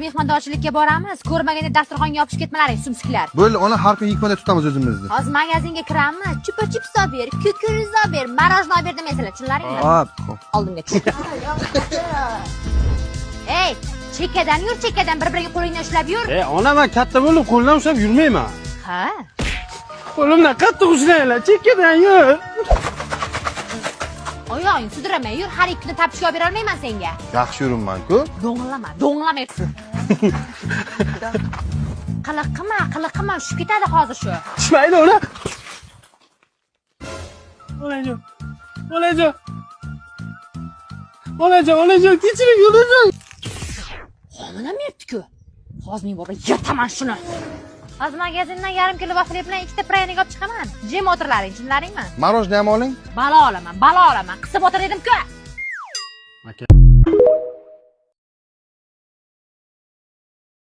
mehmondorchilikka boramiz. Ko'rmaganda dasturxonga yopishib ketmalaring, sumsiklar. Bo'ldi, ona har kun yigitmada tutamiz o'zimizni. Hozir magazinga kiramiz. Chupa chips olib ber, kukuruz olib ber, marojno olib ber demaysizlar, tushunlaringmi? Hop. Oldimga tush. Ey, chekkadan yur, chekkadan bir-biriga qo'lingni ushlab yur. Ona, men katta bo'lib qo'ldan ushlab yurmayman. Ha? Qo'limdan qattiq ushlanglar, chekkadan yur. Oyog'ing sudrama, yur, har ikkini tapishga olib bera olmayman senga. Yaxshi yuribman-ku. Do'nglama. Qiliqima, tushib ketadi hozir shu. Tushmaydi ona. Onajon, kechiring, onajon. Homilam yetdi-ku. Hozirning bobo yirtaman shuni. Hozir magazindan yarim kilo vafli bilan ikkita praynik olib chiqaman. Jim o'tirlaring, tushunlaringmi? Marojni ham oling. Balo olaman. Qisib o'tir dedim-ku. Aka.